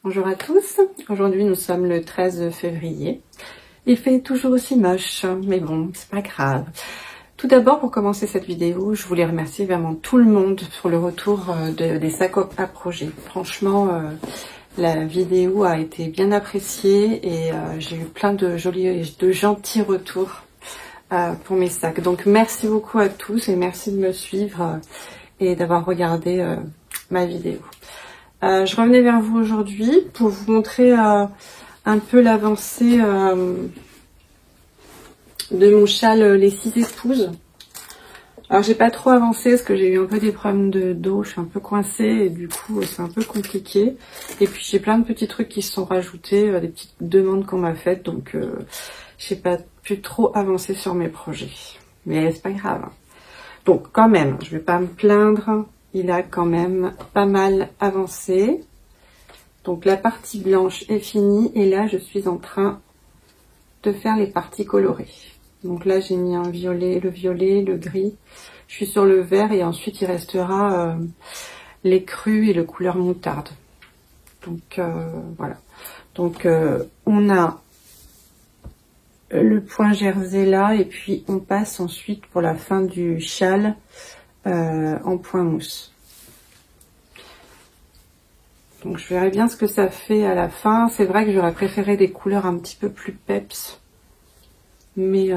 Bonjour à tous, aujourd'hui nous sommes le 13 février. Il fait toujours aussi moche, mais bon, c'est pas grave. Tout d'abord, pour commencer cette vidéo, je voulais remercier vraiment tout le monde pour le retour des sacs à projet. Franchement, la vidéo a été bien appréciée et j'ai eu plein de jolis et de gentils retours pour mes sacs. Donc merci beaucoup à tous et merci de me suivre et d'avoir regardé ma vidéo. Je revenais vers vous aujourd'hui pour vous montrer un peu l'avancée de mon châle Les 6 épouses. Alors j'ai pas trop avancé parce que j'ai eu un peu des problèmes de dos, je suis un peu coincée et du coup c'est un peu compliqué. Et puis j'ai plein de petits trucs qui se sont rajoutés, des petites demandes qu'on m'a faites, donc j'ai pas pu trop avancer sur mes projets. Mais c'est pas grave. Donc quand même, je vais pas me plaindre. Il a quand même pas mal avancé. Donc la partie blanche est finie et là je suis en train de faire les parties colorées. Donc là j'ai mis un violet, le gris. Je suis sur le vert et ensuite il restera les crus et le couleur moutarde. Donc voilà. Donc on a le point jersey là et puis on passe ensuite pour la fin du châle en point mousse. Donc je verrai bien ce que ça fait à la fin. C'est vrai que j'aurais préféré des couleurs un petit peu plus peps, mais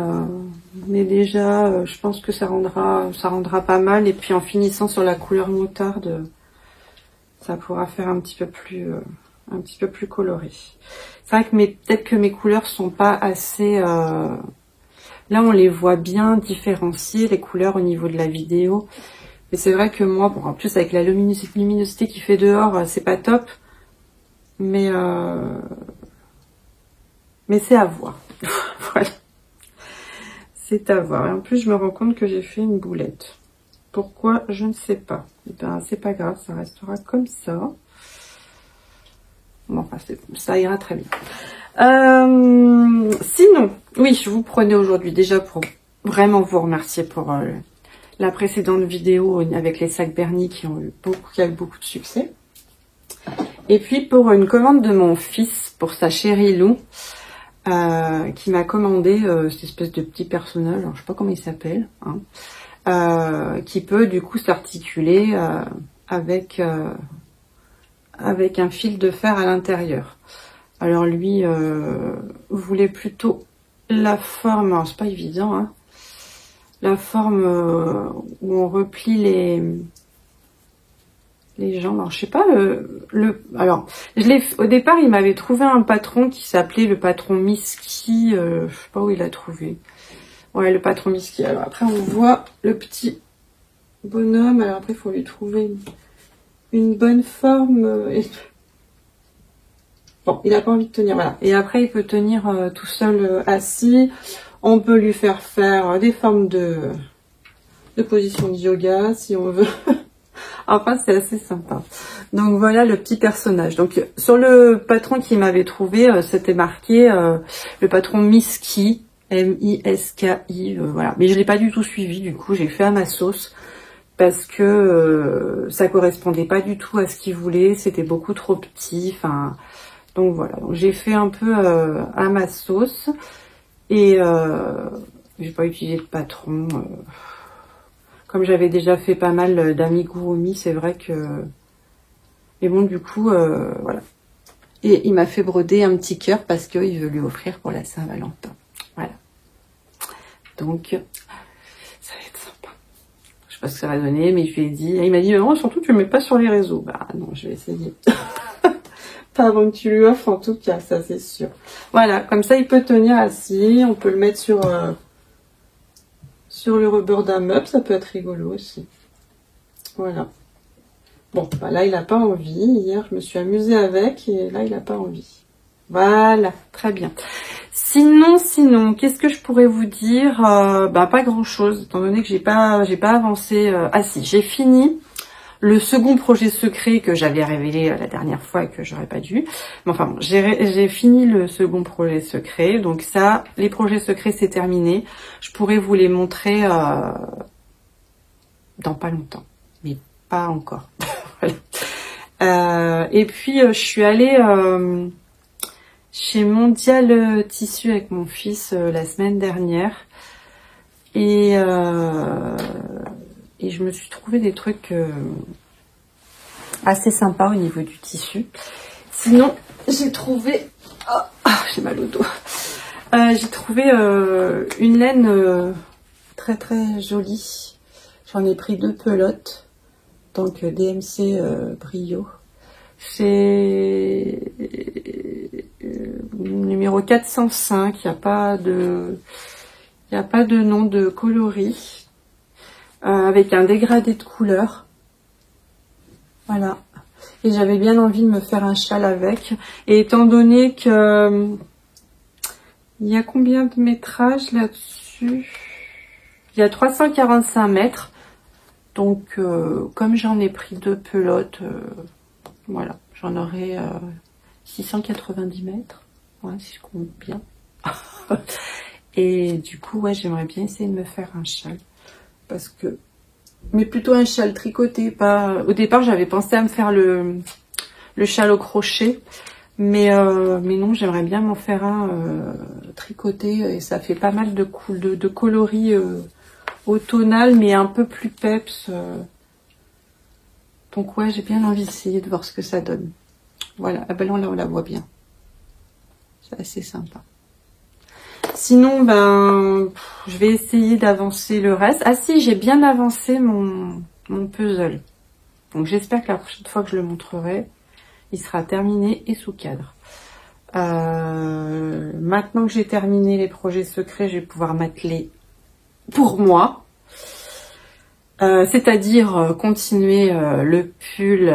déjà je pense que ça rendra pas mal. Et puis en finissant sur la couleur moutarde, ça pourra faire un petit peu plus coloré. C'est vrai que peut-être que mes couleurs sont pas assez là on les voit bien différenciées, les couleurs au niveau de la vidéo. Mais c'est vrai que moi, bon, en plus avec la luminosité qu'il fait dehors, c'est pas top. Mais c'est à voir. Voilà. C'est à voir. Et en plus, je me rends compte que j'ai fait une boulette. Pourquoi? Je ne sais pas. Et ben, c'est pas grave, ça restera comme ça. Bon, enfin, ça ira très bien. Sinon, oui, je vous prenais aujourd'hui déjà pour vraiment vous remercier pour la précédente vidéo avec les sacs Bernie qui a eu beaucoup de succès. Et puis pour une commande de mon fils pour sa chérie Lou, qui m'a commandé cette espèce de petit personnage, alors je sais pas comment il s'appelle, hein, qui peut du coup s'articuler avec un fil de fer à l'intérieur. Alors lui voulait plutôt la forme, alors c'est pas évident, hein, la forme où on replie les jambes. Alors je sais pas alors au départ il m'avait trouvé un patron qui s'appelait le patron Miski, je sais pas où il a trouvé. Ouais, le patron Miski. Alors après on voit le petit bonhomme. Alors après il faut lui trouver une bonne forme. Bon, il a pas envie de tenir, voilà. Et après il peut tenir tout seul assis. On peut lui faire des formes de position de yoga si on veut. Enfin, c'est assez sympa. Donc voilà le petit personnage. Donc sur le patron qui m'avait trouvé, c'était marqué le patron Miski, M-I-S-K-I, voilà. Mais je l'ai pas du tout suivi, du coup j'ai fait à ma sauce parce que ça correspondait pas du tout à ce qu'il voulait, c'était beaucoup trop petit. Enfin, donc voilà. Donc j'ai fait un peu à ma sauce. Et j'ai pas utilisé de patron. Comme j'avais déjà fait pas mal d'amigurumi, c'est vrai que... Mais bon, du coup, voilà. Et il m'a fait broder un petit cœur parce qu'il veut lui offrir pour la Saint-Valentin. Voilà. Donc, ça va être sympa. Je sais pas ce que ça va donner, mais je lui ai dit... Et il m'a dit, non, surtout tu le mets pas sur les réseaux. Bah non, je vais essayer. Pas avant que tu lui offres en tout cas, ça c'est sûr. Voilà, comme ça il peut tenir assis, on peut le mettre sur le rebord d'un meuble, ça peut être rigolo aussi. Voilà. Bon, bah là il n'a pas envie, hier je me suis amusée avec et là il n'a pas envie. Voilà, très bien. Sinon, qu'est-ce que je pourrais vous dire? Bah pas grand chose, étant donné que j'ai pas avancé. Ah si, j'ai fini le second projet secret que j'avais révélé la dernière fois et que j'aurais pas dû. Mais enfin, bon, j'ai fini le second projet secret. Donc ça, les projets secrets, c'est terminé. Je pourrais vous les montrer dans pas longtemps. Mais pas encore. Voilà. Et puis je suis allée chez Mondial Tissu avec mon fils la semaine dernière et je me suis trouvé des trucs assez sympas au niveau du tissu. Sinon j'ai trouvé j'ai mal au dos. J'ai trouvé une laine très très jolie. J'en ai pris 2 pelotes, donc DMC Brio. C'est numéro 405. Il n'y a pas de nom de coloris, avec un dégradé de couleur. Voilà. Et j'avais bien envie de me faire un châle avec. Et étant donné que il y a combien de métrage là-dessus? Il y a 345 mètres. Donc, comme j'en ai pris 2 pelotes, voilà, j'en aurai 690 mètres. Ouais, si je compte bien. Et du coup, ouais, j'aimerais bien essayer de me faire un châle. Parce que... Mais plutôt un châle tricoté. Pas... Au départ, j'avais pensé à me faire le châle au crochet. Mais non, j'aimerais bien m'en faire un tricoté. Et ça fait pas mal de coloris automnal, mais un peu plus peps. Donc ouais, j'ai bien envie d'essayer de voir ce que ça donne. Voilà, ah ben là on la voit bien. C'est assez sympa. Sinon, ben, je vais essayer d'avancer le reste. Ah si, j'ai bien avancé mon puzzle. Donc j'espère que la prochaine fois que je le montrerai, il sera terminé et sous cadre. Maintenant que j'ai terminé les projets secrets, je vais pouvoir m'atteler pour moi. C'est-à-dire continuer le pull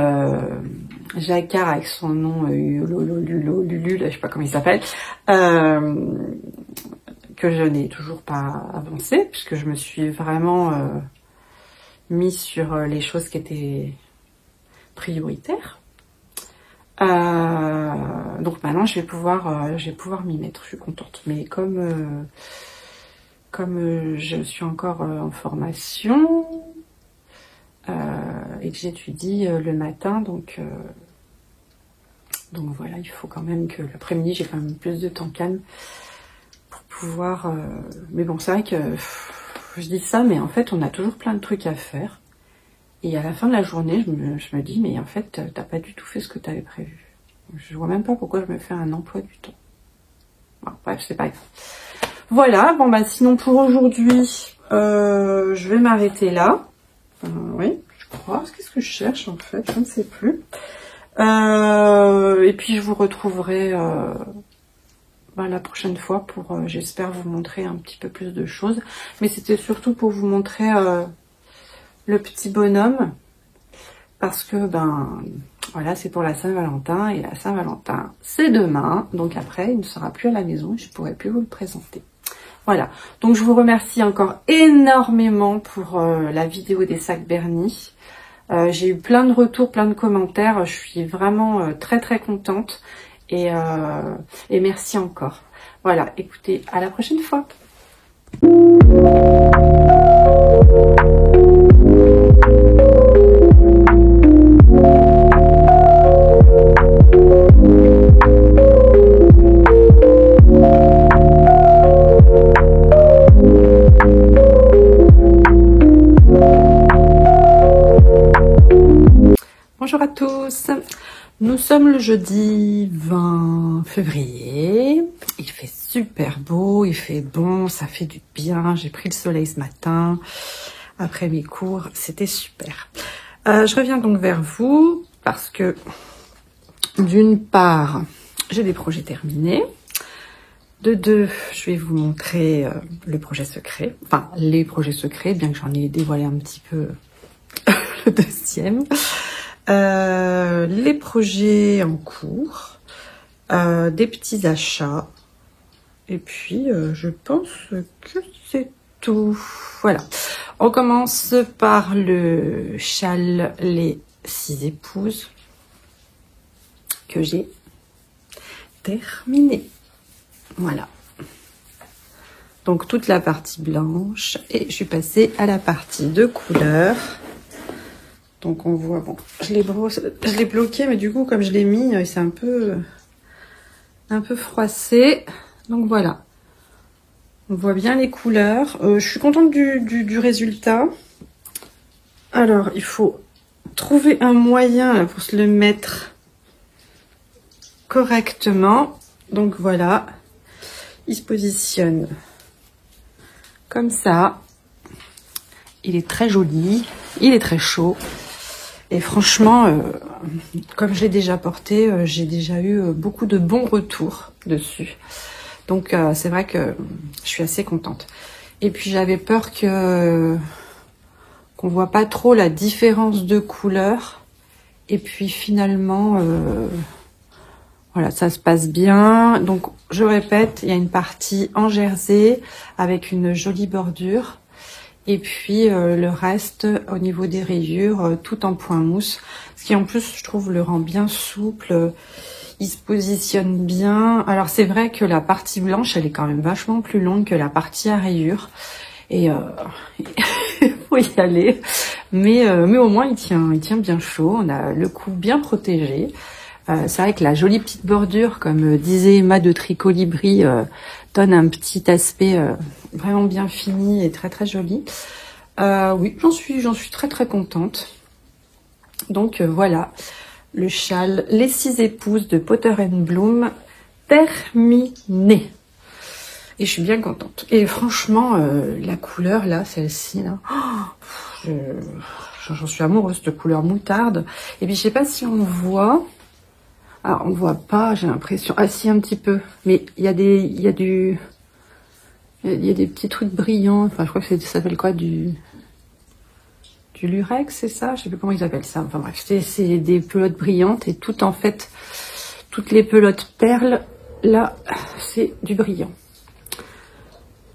jacquard avec son nom Lulu, je sais pas comment il s'appelle, que je n'ai toujours pas avancé puisque je me suis vraiment mis sur les choses qui étaient prioritaires. Donc maintenant je vais pouvoir m'y mettre, je suis contente. Mais comme je suis encore en formation et que j'étudie le matin, donc voilà, il faut quand même que l'après-midi j'ai quand même plus de temps calme pour pouvoir... Mais bon, c'est vrai que je dis ça, mais en fait on a toujours plein de trucs à faire. Et à la fin de la journée, je me dis, mais en fait, t'as pas du tout fait ce que tu avais prévu. Je vois même pas pourquoi je me fais un emploi du temps. Bon, bref, c'est pas grave. Voilà, bon bah sinon pour aujourd'hui, je vais m'arrêter là. Oui, je crois. Qu'est-ce que je cherche en fait? Je ne sais plus. Et puis je vous retrouverai la prochaine fois pour, j'espère, vous montrer un petit peu plus de choses. Mais c'était surtout pour vous montrer le petit bonhomme. Parce que, ben, voilà, c'est pour la Saint-Valentin. Et la Saint-Valentin, c'est demain. Donc après, il ne sera plus à la maison. Je ne pourrai plus vous le présenter. Voilà, donc je vous remercie encore énormément pour la vidéo des sacs Bernie. J'ai eu plein de retours, plein de commentaires. Je suis vraiment très très contente et merci encore. Voilà, écoutez, à la prochaine fois. Bonjour à tous, nous sommes le jeudi 20 février, il fait super beau, il fait bon, ça fait du bien, j'ai pris le soleil ce matin, après mes cours, c'était super. Je reviens donc vers vous parce que d'une part, j'ai des projets terminés, de deux, je vais vous montrer le projet secret, enfin les projets secrets, bien que j'en ai dévoilé un petit peu le deuxième. Les projets en cours, des petits achats, et puis je pense que c'est tout. Voilà, on commence par le châle Les 6 épouses que j'ai terminé. Voilà, donc toute la partie blanche et je suis passée à la partie de couleur. Donc on voit, bon, je l'ai bloqué, mais du coup, comme je l'ai mis, c'est un peu froissé. Donc voilà. On voit bien les couleurs. Je suis contente du résultat. Alors, il faut trouver un moyen là, pour se le mettre correctement. Donc voilà. Il se positionne comme ça. Il est très joli. Il est très chaud. Et franchement, comme je l'ai déjà porté, j'ai déjà eu beaucoup de bons retours dessus. Donc c'est vrai que je suis assez contente. Et puis j'avais peur qu'on voit pas trop la différence de couleur. Et puis finalement, voilà, ça se passe bien. Donc je répète, il y a une partie en jersey avec une jolie bordure. Et puis le reste au niveau des rayures, tout en point mousse. Ce qui en plus, je trouve, le rend bien souple. Il se positionne bien. Alors c'est vrai que la partie blanche, elle est quand même vachement plus longue que la partie à rayures. Et il faut y aller. Mais au moins, il tient bien chaud. On a le cou bien protégé. C'est vrai que la jolie petite bordure, comme disait Emma de Tricolibri, donne un petit aspect vraiment bien fini et très très joli. Oui, j'en suis très très contente. Donc voilà, le châle Les 6 épouses de Potter & Bloom terminé. Et je suis bien contente. Et franchement, la couleur là, celle-ci là, j'en suis amoureuse de couleur moutarde. Et puis je sais pas si on voit. Alors, on ne voit pas, j'ai l'impression. Ah si, un petit peu. Mais il y a des petits trucs brillants. Enfin, je crois que ça s'appelle quoi, du lurex, c'est ça? Je sais plus comment ils appellent ça. Enfin bref, c'est des pelotes brillantes et tout en fait, toutes les pelotes perles, là, c'est du brillant.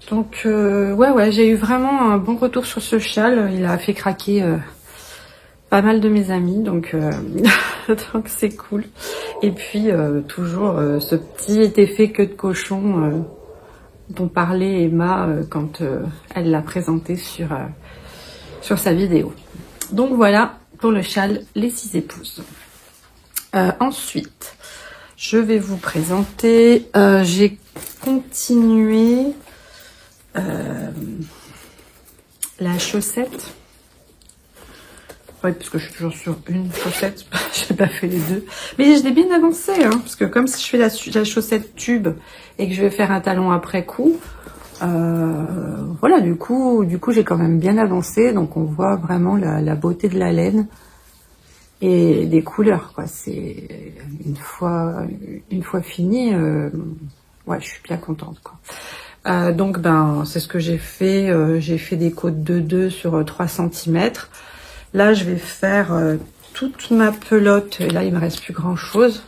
Donc, ouais, j'ai eu vraiment un bon retour sur ce châle. Il a fait craquer pas mal de mes amis, donc donc c'est cool. Et puis toujours ce petit effet queue de cochon dont parlait Emma quand elle l'a présenté sur sa vidéo. Donc voilà pour le châle Les 6 épouses. Ensuite, je vais vous présenter, j'ai continué la chaussette. Oui, parce que je suis toujours sur une chaussette, j'ai pas fait les deux. Mais je l'ai bien avancé, hein, parce que comme si je fais la chaussette tube et que je vais faire un talon après coup, voilà, du coup j'ai quand même bien avancé. Donc on voit vraiment la beauté de la laine et des couleurs, quoi. C'est une fois fini, ouais, je suis bien contente, quoi. Donc ben c'est ce que j'ai fait. J'ai fait des côtes de 2 sur 3 cm. Là, je vais faire toute ma pelote. Et là, il me reste plus grand chose.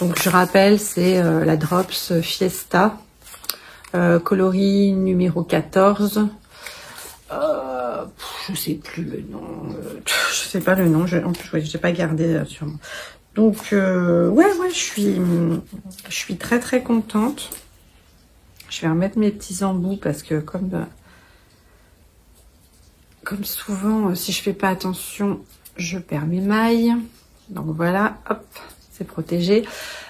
Donc, je rappelle, c'est la Drops Fiesta, coloris numéro 14. Je sais plus le nom. Je sais pas le nom. En plus, ouais, j'ai pas gardé sur moi. Donc, ouais, je suis très très contente. Je vais remettre mes petits embouts parce que comme souvent, si je fais pas attention, je perds mes mailles. Donc voilà, hop, c'est protégé.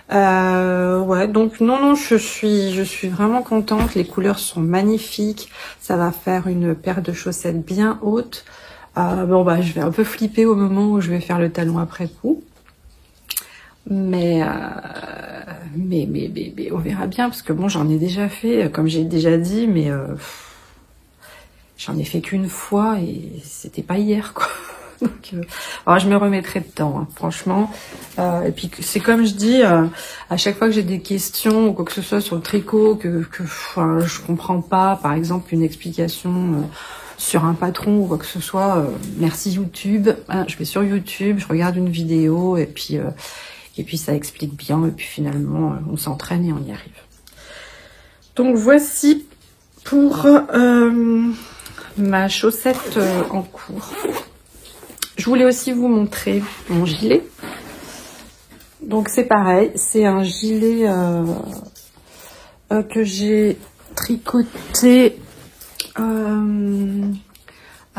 Ouais, donc non, je suis vraiment contente. Les couleurs sont magnifiques. Ça va faire une paire de chaussettes bien haute. Bon bah, je vais un peu flipper au moment où je vais faire le talon après coup. Mais on verra bien parce que bon, j'en ai déjà fait, comme j'ai déjà dit, mais j'en ai fait qu'une fois et c'était pas hier, quoi. Donc, alors je me remettrai dedans, hein, franchement. Et puis c'est comme je dis, à chaque fois que j'ai des questions ou quoi que ce soit sur le tricot, que je comprends pas, par exemple une explication sur un patron ou quoi que ce soit, merci YouTube. Hein, je vais sur YouTube, je regarde une vidéo et puis ça explique bien. Et puis finalement, on s'entraîne et on y arrive. Donc voici pour ma chaussette en cours. Je voulais aussi vous montrer mon gilet. Donc c'est pareil, c'est un gilet que j'ai tricoté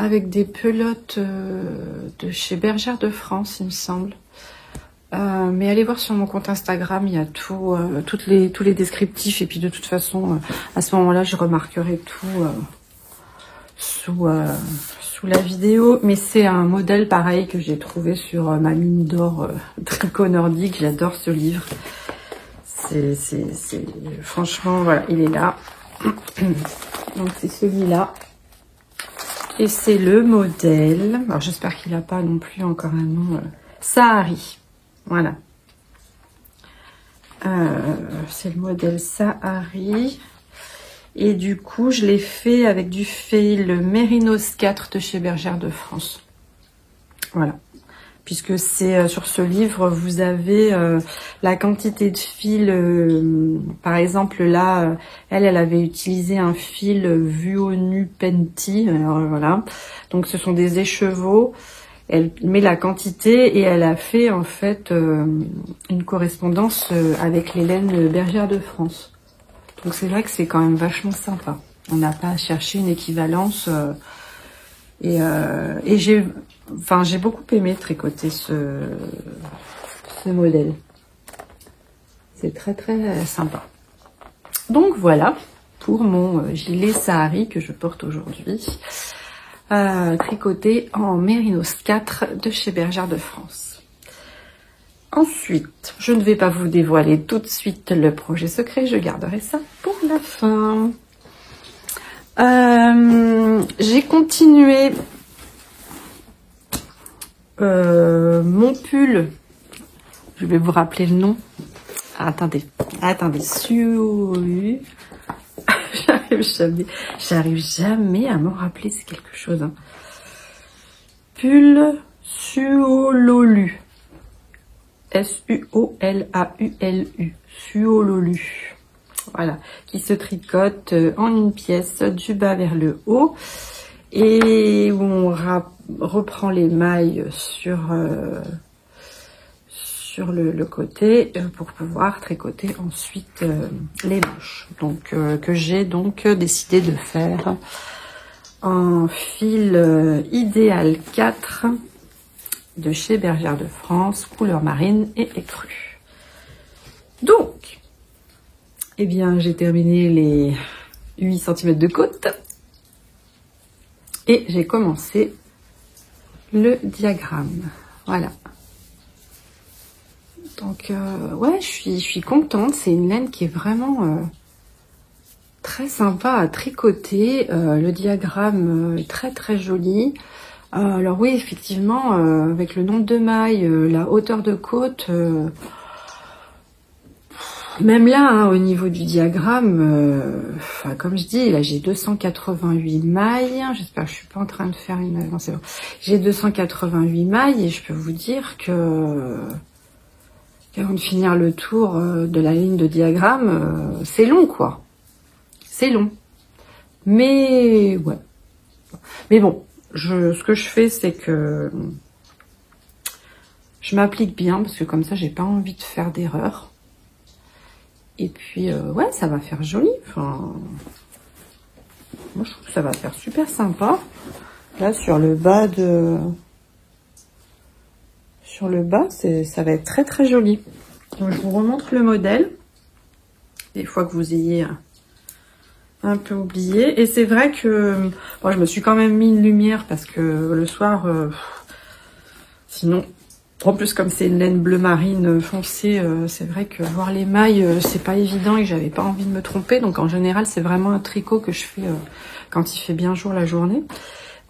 avec des pelotes de chez Bergère de France, il me semble. Mais allez voir sur mon compte Instagram, il y a tout, tous les descriptifs. Et puis de toute façon, à ce moment-là, je remarquerai tout sous la vidéo. Mais c'est un modèle pareil que j'ai trouvé sur ma mine d'or tricot nordique. J'adore ce livre. Franchement, voilà, il est là. Donc c'est celui-là. Et c'est le modèle. Alors j'espère qu'il n'a pas non plus encore un nom. Sahari. Voilà. C'est le modèle Sahari. Et du coup, je l'ai fait avec du fil Mérinos 4 de chez Bergère de France. Voilà. Puisque c'est sur ce livre, vous avez la quantité de fil. Par exemple, là, elle avait utilisé un fil Vuonu Penti. Alors, voilà. Donc, ce sont des écheveaux. Elle met la quantité et elle a fait en fait une correspondance avec les laines Bergère de France. Donc, c'est vrai que c'est quand même vachement sympa. On n'a pas à chercher une équivalence. Et j'ai beaucoup aimé tricoter ce modèle. C'est très très sympa. Donc voilà pour mon gilet Sahari que je porte aujourd'hui. Tricoté en Mérinos 4 de chez Bergère de France. Ensuite, je ne vais pas vous dévoiler tout de suite le projet secret. Je garderai ça pour la fin. J'ai continué mon pull. Je vais vous rappeler le nom. Attendez. J'arrive jamais à m'en rappeler. C'est quelque chose. Hein. Pull Suololu. S-U-O-L-A-U-L-U. Suololu. Voilà, qui se tricote en une pièce du bas vers le haut et où on reprend les mailles sur le côté pour pouvoir tricoter ensuite les manches. Donc que j'ai donc décidé de faire en fil idéal 4 de chez Bergère de France, couleur marine et écru. Donc eh bien, j'ai terminé les 8 cm de côte et j'ai commencé le diagramme. Voilà. Donc, ouais, je suis contente. C'est une laine qui est vraiment très sympa à tricoter. Le diagramme est très très joli. Alors oui, effectivement, avec le nombre de mailles, la hauteur de côte... Même là, hein, au niveau du diagramme, comme je dis, là j'ai 288 mailles. J'espère que je suis pas en train de faire une... Non, c'est bon. J'ai 288 mailles et je peux vous dire que avant de finir le tour de la ligne de diagramme, c'est long, quoi. C'est long. Mais ouais. Mais bon, ce que je fais, c'est que je m'applique bien parce que comme ça, j'ai pas envie de faire d'erreur. Et puis, ouais, ça va faire joli. Enfin, moi, je trouve que ça va faire super sympa. Là, sur le bas, ça va être très, très joli. Donc, je vous remontre le modèle. Des fois que vous ayez un peu oublié. Et c'est vrai que moi, je me suis quand même mis une lumière parce que le soir, sinon... En plus, comme c'est une laine bleu marine foncée, c'est vrai que voir les mailles, c'est pas évident et j'avais pas envie de me tromper. Donc en général, c'est vraiment un tricot que je fais quand il fait bien jour la journée.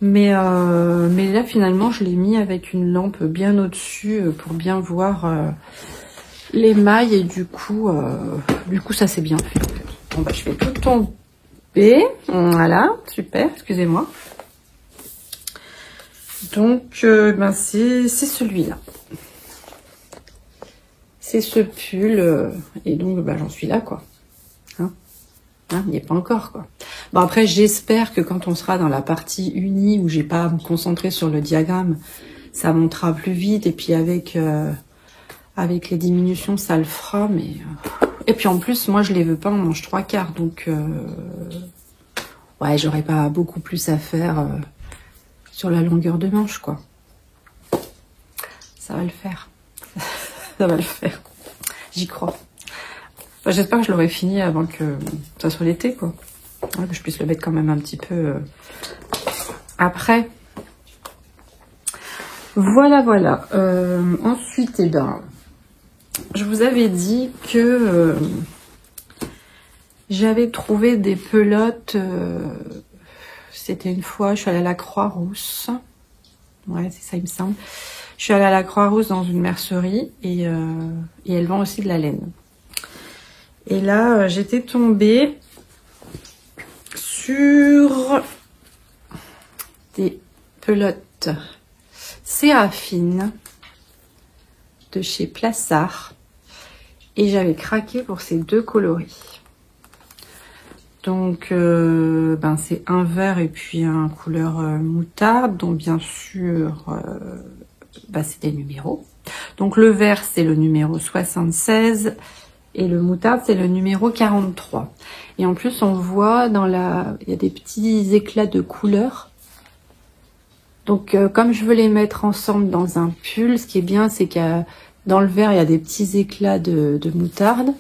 Mais là, finalement, je l'ai mis avec une lampe bien au-dessus pour bien voir les mailles et du coup, ça s'est bien fait. En fait. Bon, bah, je fais tout tomber. Voilà, super, excusez-moi. Donc, c'est celui-là. C'est ce pull. Et donc, bah, j'en suis là, quoi. Hein, il n'y est pas encore, quoi. Bon, après, j'espère que quand on sera dans la partie unie, où j'ai pas à me concentrer sur le diagramme, ça montera plus vite. Et puis, avec les diminutions, ça le fera. Mais et puis, en plus, moi, je les veux pas en manche 3/4. Donc, ouais, j'aurais pas beaucoup plus à faire... sur la longueur de manche, quoi. Ça va le faire. Ça va le faire. J'y crois. Enfin, j'espère que je l'aurai fini avant que ça soit l'été, quoi. Ouais, que je puisse le mettre quand même un petit peu après. Voilà, voilà. Ensuite, eh ben, je vous avais dit que j'avais trouvé des pelotes. C'était une fois, je suis allée à la Croix-Rousse. Ouais, c'est ça, il me semble. Je suis allée à la Croix-Rousse dans une mercerie et elle vend aussi de la laine. Et là, j'étais tombée sur des pelotes Séraphine de chez Plassard et j'avais craqué pour ces deux coloris. Donc ben c'est un vert et puis un couleur moutarde, donc bien sûr ben c'est des numéros. Donc le vert c'est le numéro 76 et le moutarde c'est le numéro 43. Et en plus on voit dans la, il y a des petits éclats de couleurs. Donc comme je veux les mettre ensemble dans un pull, ce qui est bien c'est que dans le vert il y a des petits éclats de moutarde.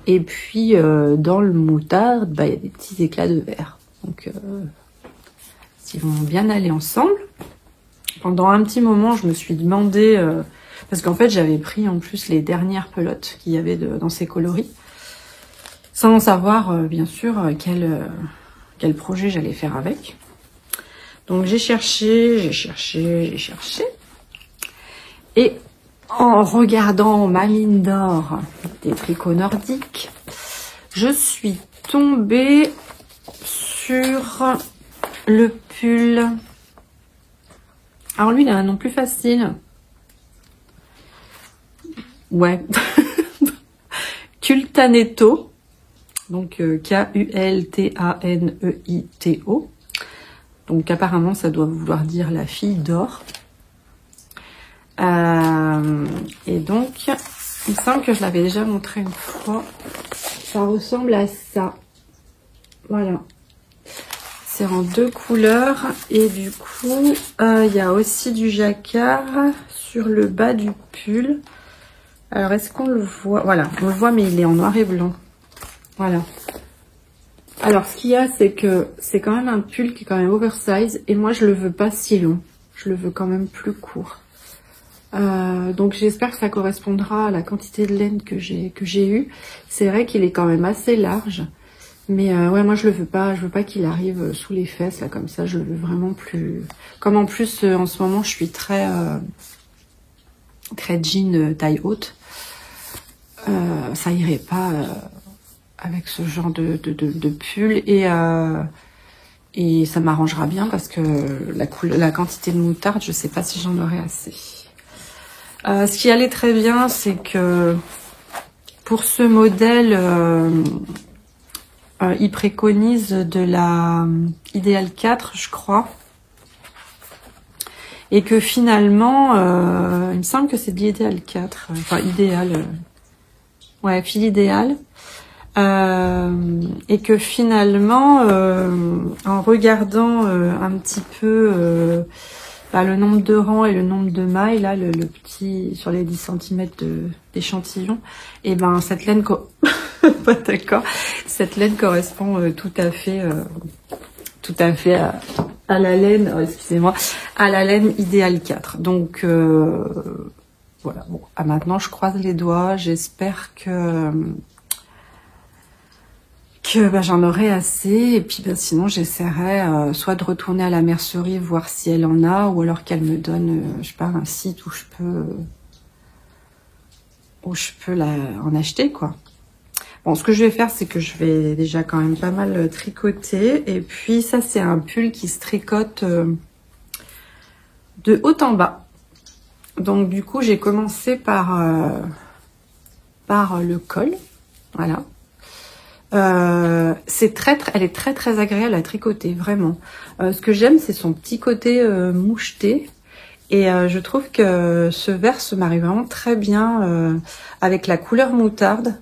Et puis dans le moutarde, bah, il y a des petits éclats de vert. Donc ils vont bien aller ensemble. Pendant un petit moment, je me suis demandé, parce qu'en fait j'avais pris en plus les dernières pelotes qu'il y avait dans ces coloris, sans savoir bien sûr quel projet j'allais faire avec. Donc j'ai cherché. Et en regardant ma mine d'or des tricots nordiques, je suis tombée sur le pull. Alors lui, il a un nom plus facile. Ouais. Cultaneto. Donc Kultaneito. Donc apparemment, ça doit vouloir dire la fille d'or. Et donc, il me semble que je l'avais déjà montré une fois. Ça ressemble à ça. Voilà. C'est en deux couleurs. Et du coup, il y a aussi du jacquard sur le bas du pull. Alors, est-ce qu'on le voit? Voilà, on le voit, mais il est en noir et blanc. Voilà. Alors, ce qu'il y a, c'est que c'est quand même un pull qui est quand même oversize. Et moi, je le veux pas si long. Je le veux quand même plus court. Donc j'espère que ça correspondra à la quantité de laine que j'ai eu. C'est vrai qu'il est quand même assez large, mais ouais, moi je veux pas qu'il arrive sous les fesses là comme ça. Je le veux vraiment plus. Comme en plus en ce moment je suis très jean taille haute, ça irait pas avec ce genre de pull et ça m'arrangera bien parce que la quantité de moutarde, je sais pas si j'en aurai assez. Ce qui allait très bien, c'est que pour ce modèle, il préconise de la Idéal 4, je crois. Et que finalement, il me semble que c'est de l'Idéal 4. Enfin, idéal. Ouais, fil idéal. Et que finalement, en regardant un petit peu... le nombre de rangs et le nombre de mailles, là, le petit, sur les 10 cm d'échantillon, et ben, cette laine, d'accord, cette laine correspond tout à fait à la laine, excusez-moi, à la laine Idéal 4. Donc, voilà, bon, maintenant, je croise les doigts, j'espère que j'en aurai assez et puis sinon j'essaierai soit de retourner à la mercerie voir si elle en a ou alors qu'elle me donne je sais pas un site où je peux en acheter quoi. Bon, ce que je vais faire c'est que je vais déjà quand même pas mal tricoter et puis ça c'est un pull qui se tricote de haut en bas. Donc du coup j'ai commencé par le col, voilà. Elle est très très agréable à tricoter, vraiment. Ce que j'aime, c'est son petit côté moucheté. Et je trouve que ce vert se marie vraiment très bien avec la couleur moutarde.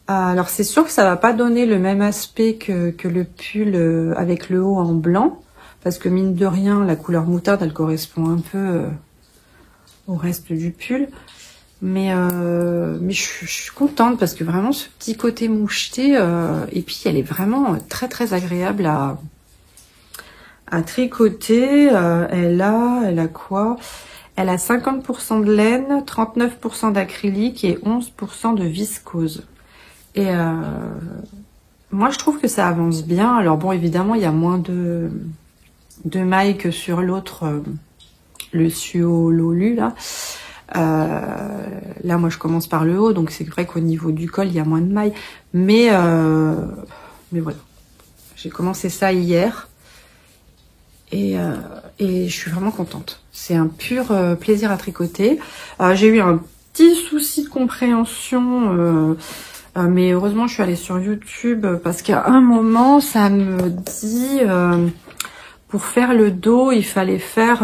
Alors c'est sûr que ça va pas donner le même aspect que le pull avec le haut en blanc. parce que mine de rien, la couleur moutarde, elle correspond un peu au reste du pull. Mais je suis contente parce que vraiment ce petit côté moucheté, et puis elle est vraiment très très agréable à tricoter. Elle a quoi? Elle a 50% de laine, 39% d'acrylique et 11% de viscose. Et moi je trouve que ça avance bien. Alors bon, évidemment il y a moins de mailles que sur l'autre, le Suo Lolu là. Là moi je commence par le haut, donc c'est vrai qu'au niveau du col il y a moins de mailles, mais voilà, j'ai commencé ça hier et je suis vraiment contente. C'est un pur plaisir à tricoter. J'ai eu un petit souci de compréhension, mais heureusement je suis allée sur YouTube parce qu'à un moment ça me dit pour faire le dos il fallait faire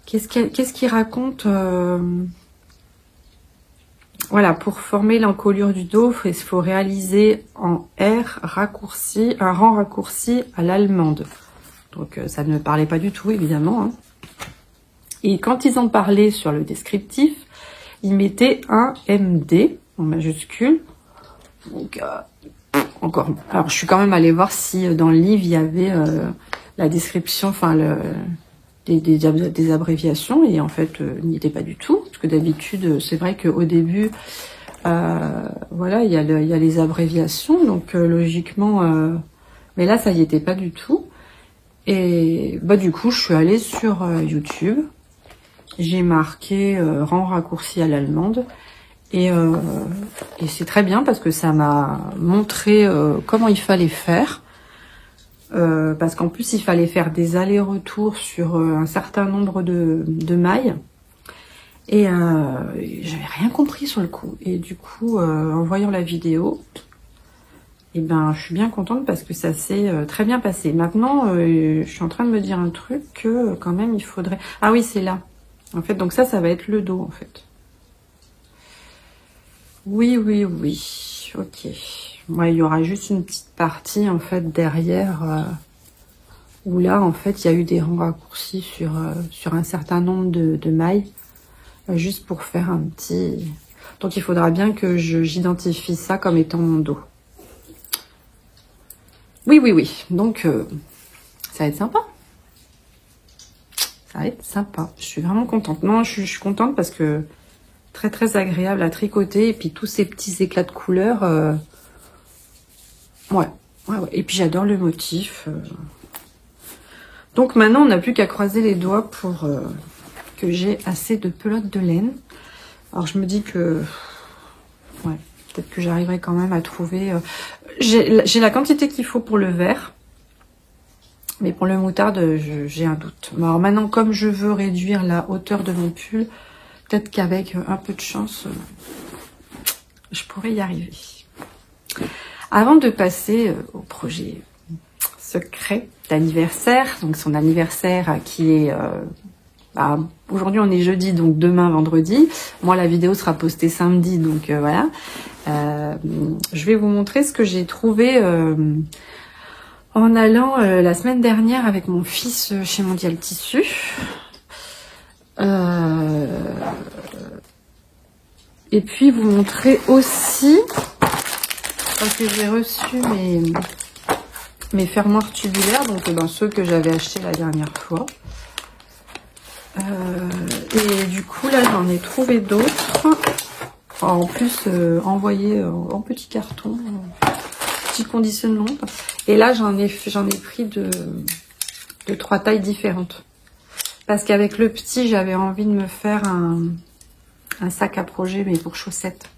qu'est-ce qu'il raconte voilà, pour former l'encolure du dos, il faut réaliser en R raccourci, un rang raccourci à l'allemande. Donc ça ne me parlait pas du tout, évidemment. Hein. Et quand ils en parlaient sur le descriptif, ils mettaient un MD en majuscule. Donc encore. Alors je suis quand même allée voir si dans le livre il y avait la description, enfin des abréviations, et en fait il n'y était pas du tout, parce que d'habitude c'est vrai qu'au début voilà il y a les abréviations, donc logiquement mais là ça y était pas du tout. Et bah du coup je suis allée sur YouTube, j'ai marqué rang raccourci à l'allemande, et c'est très bien parce que ça m'a montré comment il fallait faire. Parce qu'en plus il fallait faire des allers-retours sur un certain nombre de mailles, et j'avais rien compris sur le coup, et du coup en voyant la vidéo, et ben je suis bien contente parce que ça s'est très bien passé. Maintenant je suis en train de me dire un truc que quand même il faudrait, ah oui c'est là en fait, donc ça va être le dos en fait. Oui, ok. Ouais, il y aura juste une petite partie en fait derrière où là en fait il y a eu des rangs raccourcis sur un certain nombre de mailles, juste pour faire un petit. Donc il faudra bien que j'identifie ça comme étant mon dos. Oui. Donc ça va être sympa. Ça va être sympa. Je suis vraiment contente. Non, je suis contente parce que très très agréable à tricoter, et puis tous ces petits éclats de couleurs. Ouais. Et puis j'adore le motif. Donc maintenant, on n'a plus qu'à croiser les doigts pour que j'ai assez de pelote de laine. Alors je me dis que... Ouais, peut-être que j'arriverai quand même à trouver... J'ai la quantité qu'il faut pour le vert. Mais pour le moutarde, j'ai un doute. Alors maintenant, comme je veux réduire la hauteur de mon pull, peut-être qu'avec un peu de chance, je pourrais y arriver. Avant de passer au projet secret d'anniversaire, donc son anniversaire qui est... aujourd'hui on est jeudi, donc demain vendredi. Moi la vidéo sera postée samedi, donc voilà. Je vais vous montrer ce que j'ai trouvé en allant la semaine dernière avec mon fils chez Mondial Tissu. Et puis vous montrer aussi, parce que j'ai reçu mes fermoirs tubulaires, donc ceux que j'avais achetés la dernière fois. Et du coup là j'en ai trouvé d'autres, en plus envoyés en petit carton, petit conditionnement. Et là j'en ai pris de 3 tailles différentes, parce qu'avec le petit j'avais envie de me faire un sac à projet, mais pour chaussettes.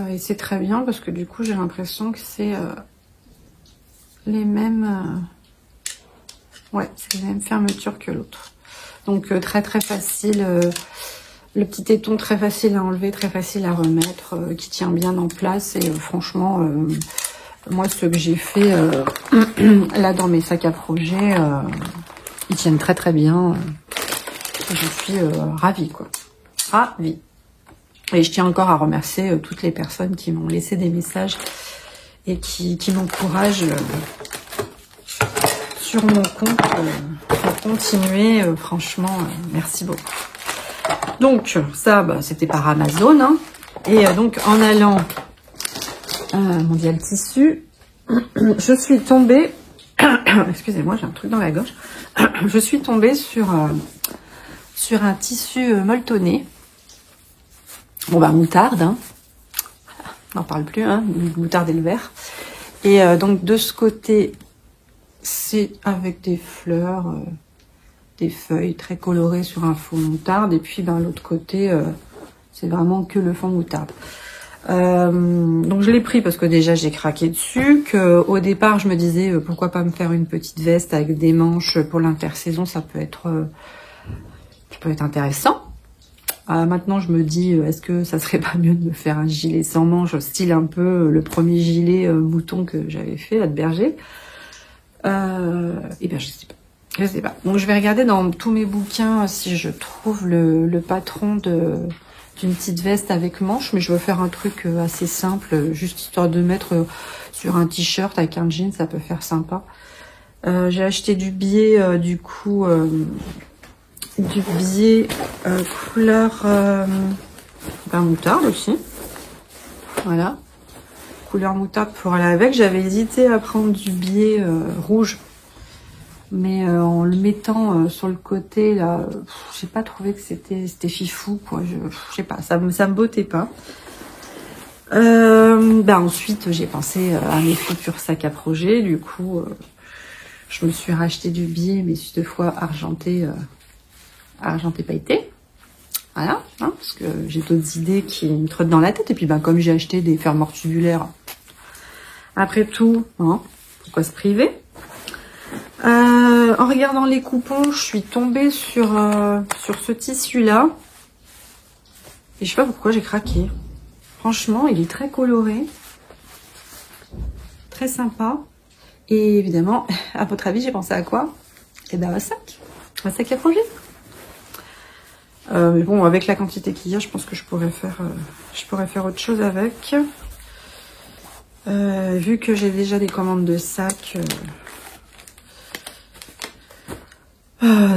Et c'est très bien parce que du coup j'ai l'impression que c'est les mêmes c'est les mêmes fermetures que l'autre. Donc très très facile, le petit éton très facile à enlever, très facile à remettre, qui tient bien en place. Et franchement moi ce que j'ai fait là dans mes sacs à projet, ils tiennent très très bien. Je suis ravie quoi, ravie. Et je tiens encore à remercier toutes les personnes qui m'ont laissé des messages et qui m'encouragent sur mon compte pour continuer. Franchement, merci beaucoup. Donc ça, bah, c'était par Amazon. Hein. Et donc en allant Mondial Tissu, je suis tombée... Excusez-moi, j'ai un truc dans la gorge. Je suis tombée sur un tissu molletonné. Bon bah moutarde, hein. On n'en parle plus, hein, moutarde et le vert. Et donc de ce côté, c'est avec des fleurs, des feuilles très colorées sur un fond moutarde. Et puis ben, l'autre côté, c'est vraiment que le fond moutarde. Donc je l'ai pris parce que déjà j'ai craqué dessus, que au départ je me disais pourquoi pas me faire une petite veste avec des manches pour l'intersaison, ça peut être intéressant. Maintenant je me dis est-ce que ça serait pas mieux de me faire un gilet sans manches, style un peu le premier gilet mouton que j'avais fait là de berger. Et bien je sais pas. Donc je vais regarder dans tous mes bouquins si je trouve le patron d'une petite veste avec manches, mais je veux faire un truc assez simple, juste histoire de mettre sur un t-shirt avec un jean, ça peut faire sympa. J'ai acheté du biais, du coup, du biais couleur moutarde aussi. Voilà, couleur moutarde pour aller avec. J'avais hésité à prendre du biais rouge, mais en le mettant sur le côté là, j'ai pas trouvé que c'était fifou quoi. Je sais pas, ça me bottait pas. Ensuite j'ai pensé à mes futurs sacs à projet. Du coup, je me suis racheté du biais, mais cette fois argenté pailleté. Voilà, hein, parce que j'ai d'autres idées qui me trottent dans la tête. Et puis comme j'ai acheté des fermoirs tubulaires, après tout, hein, pourquoi se priver? En regardant les coupons, je suis tombée sur ce tissu-là. Et je sais pas pourquoi j'ai craqué. Franchement, il est très coloré. Très sympa. Et évidemment, à votre avis, j'ai pensé à quoi? Eh ben, un sac à projet. Mais bon, avec la quantité qu'il y a, je pense que je pourrais faire autre chose avec. Vu que j'ai déjà des commandes de sacs...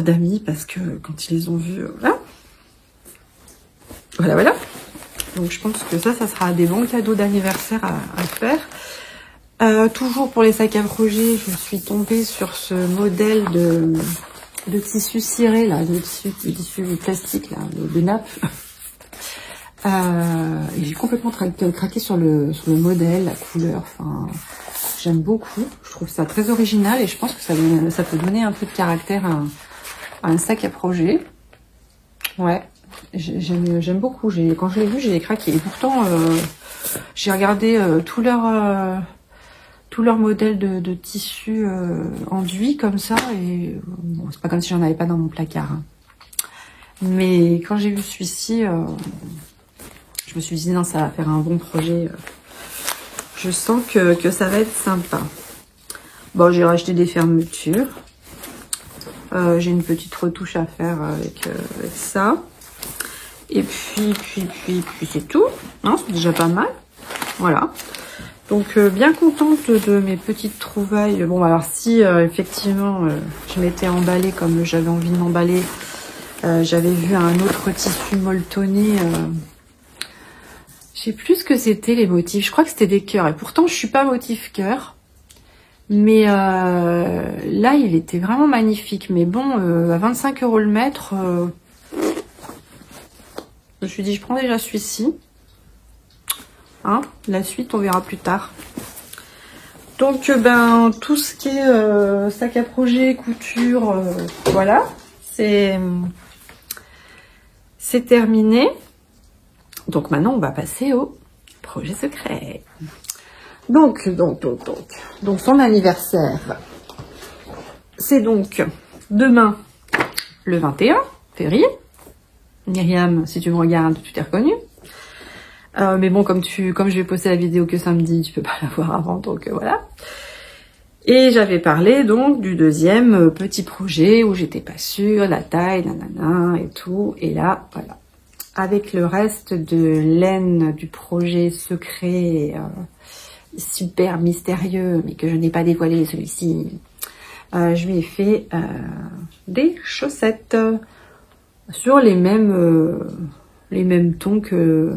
d'amis, parce que quand ils les ont vus, voilà. Donc je pense que ça sera des bons cadeaux d'anniversaire à faire. Toujours pour les sacs à projet, je suis tombée sur ce modèle de tissu ciré là, de tissu plastique là, de nappe. Et j'ai complètement craqué sur le modèle, la couleur, enfin... J'aime beaucoup, je trouve ça très original et je pense que ça peut donner un peu de caractère à un sac à projet. Ouais, j'aime beaucoup. Quand je l'ai vu, j'ai craqué. Et pourtant, j'ai regardé tous leurs modèles de tissu enduit comme ça. Et bon, c'est pas comme si j'en avais pas dans mon placard. Hein. Mais quand j'ai vu celui-ci, je me suis dit non, ça va faire un bon projet. Je sens que ça va être sympa. Bon, j'ai racheté des fermetures. J'ai une petite retouche à faire avec ça. Et puis c'est tout. Non, c'est déjà pas mal. Voilà. Donc, bien contente de mes petites trouvailles. Bon, alors si, effectivement, je m'étais emballée comme j'avais envie de m'emballer, j'avais vu un autre tissu molletonné... Je sais plus ce que c'était les motifs. Je crois que c'était des cœurs. Et pourtant, je suis pas motif cœur. Mais là, il était vraiment magnifique. Mais bon, à 25 € le mètre, je me suis dit, je prends déjà celui-ci. Hein, la suite, on verra plus tard. Donc, tout ce qui est sac à projet, couture, voilà. C'est terminé. Donc maintenant, on va passer au projet secret. Donc son anniversaire, c'est donc demain, le 21 février. Myriam, si tu me regardes, tu t'es reconnue. Mais bon, comme je vais poster la vidéo que samedi, tu peux pas la voir avant, donc voilà. Et j'avais parlé donc du deuxième petit projet où j'étais pas sûre, la taille, nanana et tout. Et là, voilà. Avec le reste de laine du projet secret, super mystérieux, mais que je n'ai pas dévoilé celui-ci, je lui ai fait des chaussettes sur les mêmes tons que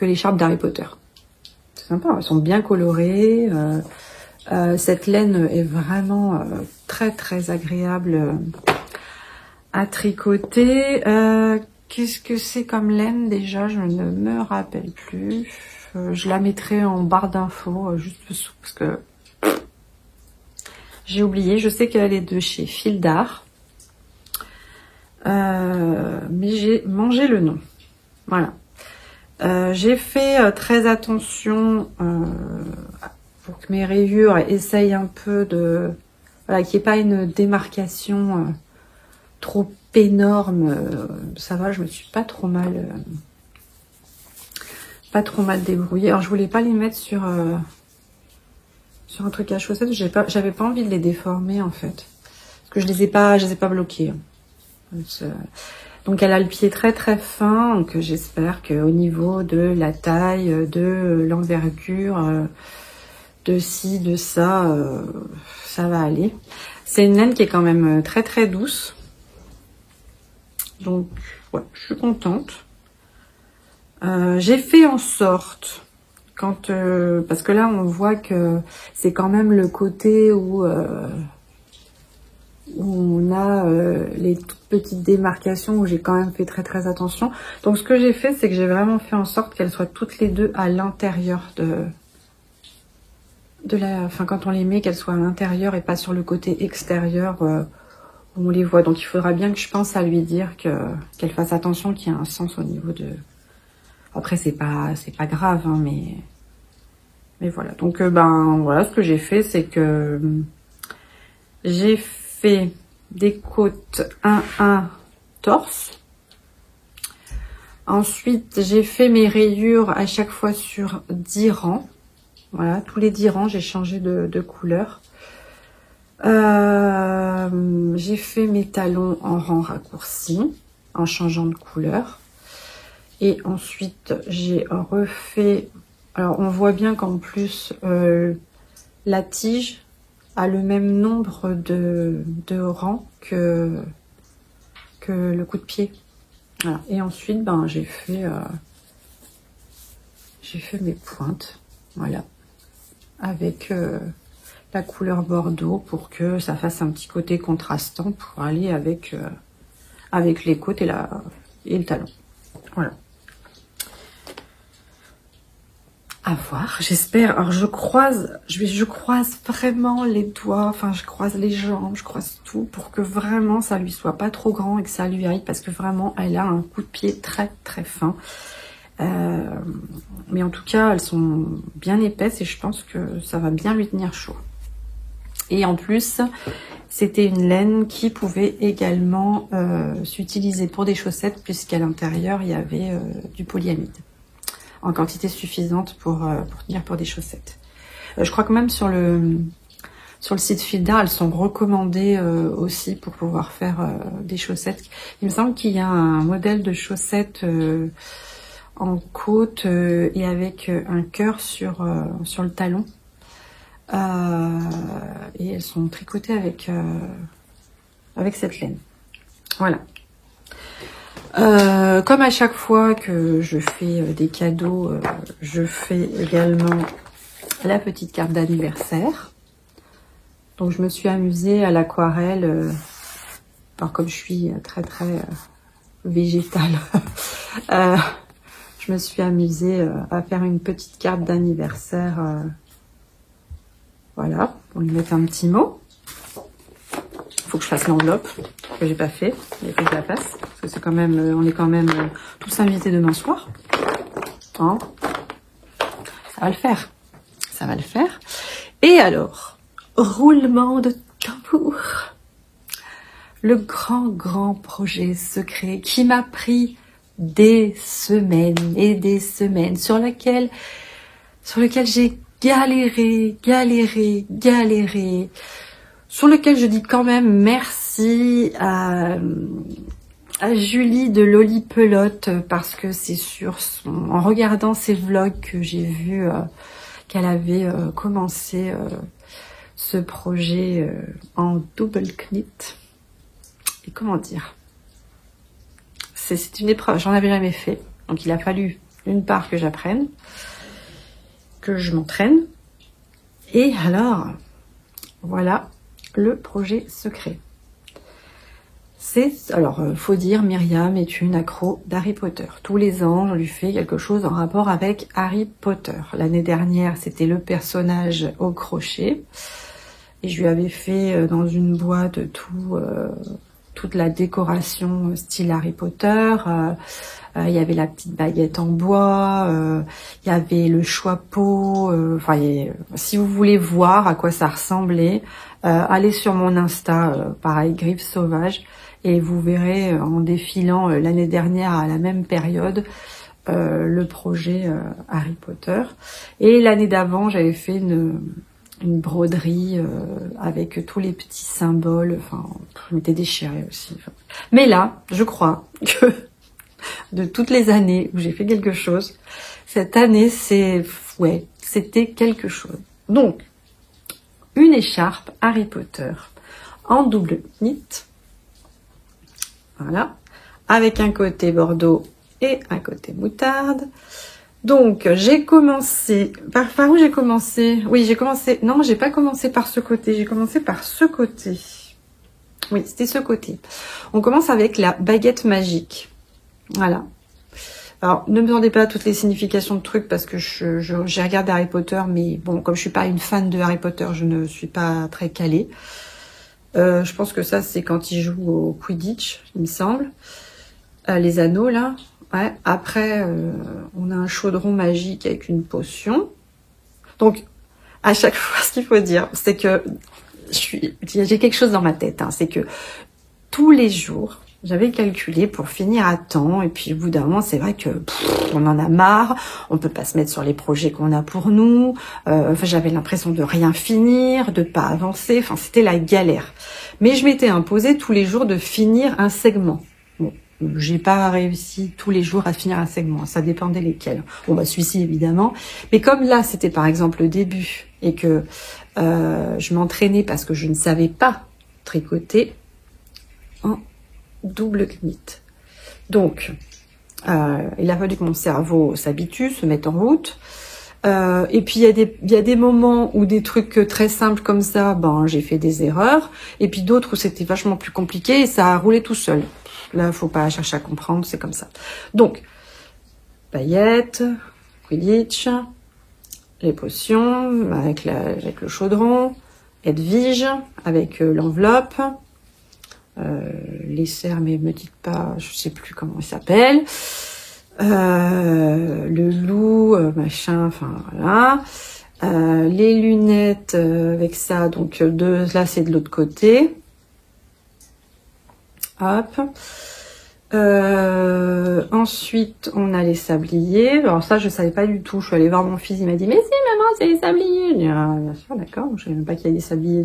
l'écharpe d'Harry Potter. C'est sympa, elles sont bien colorées. Cette laine est vraiment très très agréable à tricoter. Qu'est-ce que c'est comme laine déjà? Je ne me rappelle plus. Je la mettrai en barre d'infos juste dessous parce que j'ai oublié. Je sais qu'elle est de chez Fil d'Art. Mais j'ai mangé le nom. Voilà. J'ai fait très attention pour que mes rayures essayent un peu de... Voilà, qu'il n'y ait pas une démarcation trop énorme. Ça va, je me suis pas trop mal débrouillée. Alors je voulais pas les mettre sur un truc à chaussettes. J'avais pas envie de les déformer en fait, parce que je les ai pas bloqués. Donc elle a le pied très très fin, donc j'espère qu'au niveau de la taille, de l'envergure, de ci, de ça, ça va aller. C'est une laine qui est quand même très très douce. Donc ouais, je suis contente. J'ai fait en sorte, parce que là on voit que c'est quand même le côté où on a les toutes petites démarcations où j'ai quand même fait très très attention. Donc ce que j'ai fait, c'est que j'ai vraiment fait en sorte qu'elles soient toutes les deux à l'intérieur enfin quand on les met, qu'elles soient à l'intérieur et pas sur le côté extérieur où on les voit. Donc il faudra bien que je pense à lui dire qu'elle fasse attention, qu'il y a un sens au niveau de... Après c'est pas grave, hein, mais voilà. Donc voilà, ce que j'ai fait, c'est que j'ai fait des côtes 1-1 torse. Ensuite, j'ai fait mes rayures à chaque fois sur 10 rangs. Voilà, tous les 10 rangs, j'ai changé de couleur. J'ai fait mes talons en rang raccourci, en changeant de couleur. Et ensuite, j'ai refait... Alors, on voit bien qu'en plus, la tige a le même nombre de rangs que le coup de pied. Voilà. Et ensuite, j'ai fait mes pointes, voilà, avec la couleur bordeaux pour que ça fasse un petit côté contrastant pour aller avec les côtes et le talon. Voilà. À voir, j'espère. Alors je croise vraiment les doigts, enfin je croise les jambes, je croise tout pour que vraiment ça lui soit pas trop grand et que ça lui aille, parce que vraiment elle a un coup de pied très très fin. Mais en tout cas elles sont bien épaisses et je pense que ça va bien lui tenir chaud. Et en plus c'était une laine qui pouvait également s'utiliser pour des chaussettes, puisqu'à l'intérieur il y avait du polyamide en quantité suffisante pour tenir pour des chaussettes. Je crois que même sur le site Fil d'Art, elles sont recommandées aussi pour pouvoir faire des chaussettes. Il me semble qu'il y a un modèle de chaussettes en côte et avec un cœur sur le talon. Et elles sont tricotées avec cette laine. Voilà. Comme à chaque fois que je fais des cadeaux, je fais également la petite carte d'anniversaire. Donc je me suis amusée à l'aquarelle, alors comme je suis très très végétale, je me suis amusée à faire une petite carte d'anniversaire. Voilà, pour lui mettre un petit mot. Il faut que je fasse l'enveloppe, que j'ai pas fait, il faut que je la fasse, parce que c'est quand même, on est quand même tous invités demain soir. Hein, ça va le faire, ça va le faire. Et alors, roulement de tambour, le grand projet secret qui m'a pris des semaines et des semaines, sur lequel j'ai galéré, sur lequel je dis quand même merci à Julie de Loli Pelote, parce que c'est en regardant ses vlogs que j'ai vu qu'elle avait commencé ce projet en double knit. Et comment dire, c'est une épreuve, j'en avais jamais fait. Donc il a fallu d'une part que j'apprenne, que je m'entraîne. Et alors, voilà le projet secret. Alors, faut dire, Myriam est une accro d'Harry Potter. Tous les ans, je lui fais quelque chose en rapport avec Harry Potter. L'année dernière, c'était le personnage au crochet. Et je lui avais fait dans une boîte toute la décoration style Harry Potter. Il y avait la petite baguette en bois, il y avait le chapeau. Si vous voulez voir à quoi ça ressemblait, allez sur mon Insta, pareil, Griffes Sauvages, et vous verrez en défilant l'année dernière à la même période le projet Harry Potter. Et l'année d'avant, j'avais fait une broderie avec tous les petits symboles. Enfin, je m'étais déchirée aussi. Mais là, je crois que de toutes les années où j'ai fait quelque chose, cette année, c'était quelque chose. Donc, une écharpe Harry Potter en double knit. Voilà. Avec un côté bordeaux et un côté moutarde. Donc, j'ai commencé... Par où j'ai commencé? Oui, j'ai commencé... Non, j'ai pas commencé par ce côté. J'ai commencé par ce côté. Oui, c'était ce côté. On commence avec la baguette magique. Voilà. Alors, ne me demandez pas toutes les significations de trucs parce que j'ai regardé Harry Potter, mais bon, comme je suis pas une fan de Harry Potter, je ne suis pas très calée. Je pense que ça, c'est quand il joue au Quidditch, il me semble. Les anneaux, là. Ouais. Après, on a un chaudron magique avec une potion. Donc, à chaque fois, ce qu'il faut dire, c'est que j'ai quelque chose dans ma tête. Hein, c'est que tous les jours, j'avais calculé pour finir à temps. Et puis, au bout d'un moment, c'est vrai que on en a marre. On peut pas se mettre sur les projets qu'on a pour nous. J'avais l'impression de rien finir, de pas avancer. Enfin, c'était la galère. Mais je m'étais imposé tous les jours de finir un segment. Bon. J'ai pas réussi tous les jours à finir un segment, ça dépendait lesquels. Bon bah celui-ci évidemment, mais comme là c'était par exemple le début et que je m'entraînais parce que je ne savais pas tricoter en double knit. Donc il a fallu que mon cerveau s'habitue, se mette en route. Et puis il y a des moments où des trucs très simples comme ça, ben j'ai fait des erreurs, et puis d'autres où c'était vachement plus compliqué et ça a roulé tout seul. Là, faut pas chercher à comprendre, c'est comme ça. Donc, paillettes, Quidditch, les potions avec le chaudron, Edwige avec l'enveloppe, les cerfs, mais me dites pas, je sais plus comment il s'appelle, le loup, machin, enfin voilà, les lunettes avec ça, donc là c'est de l'autre côté. Hop. Ensuite, on a les sabliers. Alors ça, je savais pas du tout. Je suis allée voir mon fils, il m'a dit, mais si, maman, c'est les sabliers. Je dis, ah, bien sûr, d'accord. Je savais même pas qu'il y a des sabliers